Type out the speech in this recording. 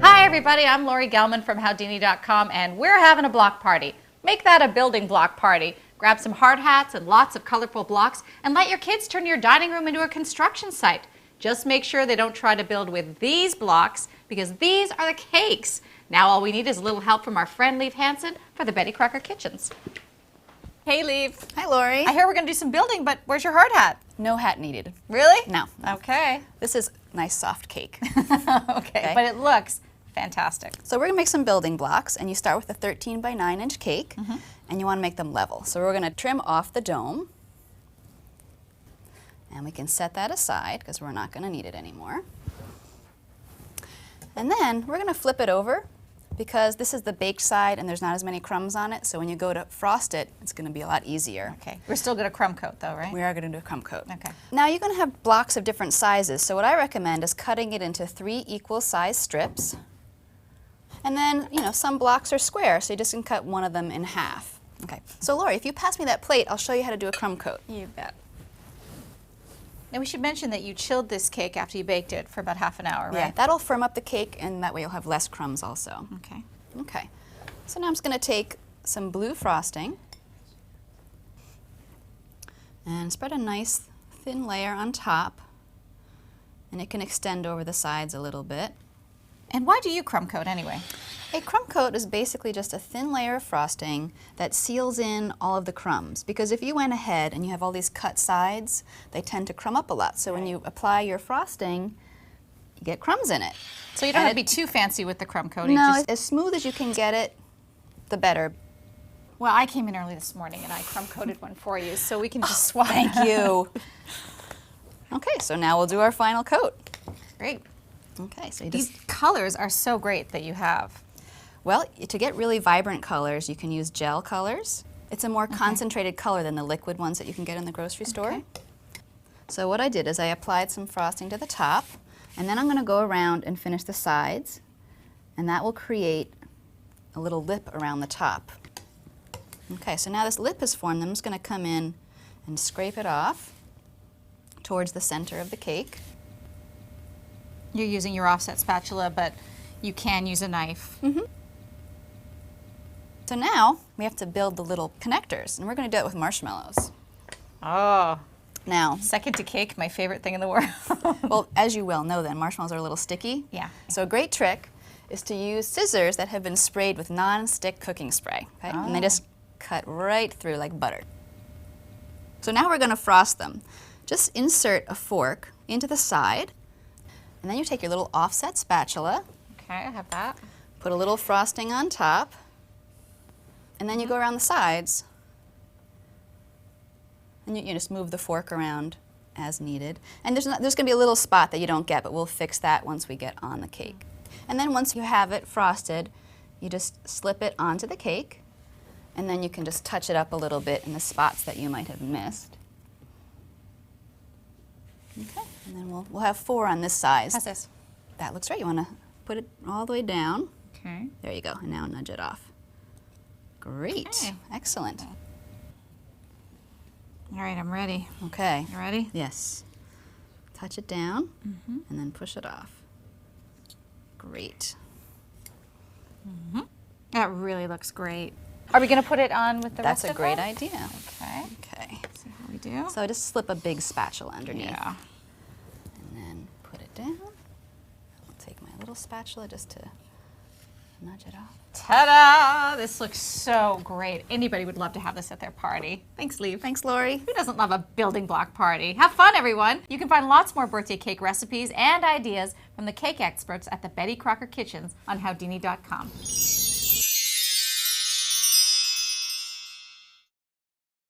Hi everybody, I'm Lori Gelman from Howdini.com and we're having a block party. Make that a building block party. Grab some hard hats and lots of colorful blocks and let your kids turn your dining room into a construction site. Just make sure they don't try to build with these blocks because these are the cakes. Now all we need is a little help from our friend Liv Hansen for the Betty Crocker Kitchens. Hey Liv. Hi Lori. I hear we're going to do some building, but where's your hard hat? No hat needed. Really? No. Okay. This is nice soft cake. Okay, but it looks fantastic. So we're going to make some building blocks, and you start with a 13 by 9 inch cake, and you want to make them level. So we're going to trim off the dome, and we can set that aside because we're not going to need it anymore. And then we're going to flip it over because this is the baked side and there's not as many crumbs on it, so when you go to frost it, it's going to be a lot easier. Okay. We're still going to crumb coat though, right? We are going to do a crumb coat. Okay. Now you're going to have blocks of different sizes, so what I recommend is cutting it into 3 equal size strips. And then, you know, some blocks are square, so you just can cut one of them in half. Okay. So Lori, if you pass me that plate, I'll show you how to do a crumb coat. You bet. Now we should mention that you chilled this cake after you baked it for about half an hour, right? Yeah, that'll firm up the cake, and that way you'll have less crumbs also. Okay. Okay. So now I'm just going to take some blue frosting and spread a nice thin layer on top, and it can extend over the sides a little bit. And why do you crumb coat anyway? A crumb coat is basically just a thin layer of frosting that seals in all of the crumbs, because if you went ahead and you have all these cut sides, they tend to crumb up a lot. So when you apply your frosting, you get crumbs in it. So you don't have to be too fancy with the crumb coating. No, just... as smooth as you can get it, the better. Well, I came in early this morning and I crumb coated one for you, so we can just swap. Thank you. Okay, so now we'll do our final coat. Great. Okay, so you These just... colors are so great that you have. Well, to get really vibrant colors, you can use gel colors. It's a more concentrated color than the liquid ones that you can get in the grocery store. Okay. So what I did is I applied some frosting to the top, and then I'm going to go around and finish the sides, and that will create a little lip around the top. Okay, so now this lip is formed. I'm just going to come in and scrape it off towards the center of the cake. You're using your offset spatula, but you can use a knife. So now we have to build the little connectors, and we're going to do it with marshmallows. Oh. Now, Second to cake, my favorite thing in the world. well, as you well know then, marshmallows are a little sticky. Yeah. So a great trick is to use scissors that have been sprayed with non-stick cooking spray. Okay? And they just cut right through like butter. So now we're going to frost them. Just insert a fork into the side, and then you take your little offset spatula. Okay, I have that. Put a little frosting on top, and then you go around the sides, and you just move the fork around as needed. And there's going to be a little spot that you don't get, but we'll fix that once we get on the cake. And then once you have it frosted, you just slip it onto the cake, and then you can just touch it up a little bit in the spots that you might have missed. Okay, and then we'll have 4 on this size. How's this? That looks right. You want to put it all the way down. Okay. There you go, and now nudge it off. Great, Okay. Excellent. All right, I'm ready. Okay. You ready? Yes. Touch it down, and then push it off. Great. That really looks great. Are we going to put it on with the That's rest a of great them? idea. Okay. Okay. See how we do. So I just slip a big spatula underneath. Yeah. And then put it down. I'll take my little spatula just to nudge it off. Ta-da! This looks so great. Anybody would love to have this at their party. Thanks, Liv. Thanks, Lori. Who doesn't love a building block party? Have fun, everyone. You can find lots more birthday cake recipes and ideas from the cake experts at the Betty Crocker Kitchens on Howdini.com.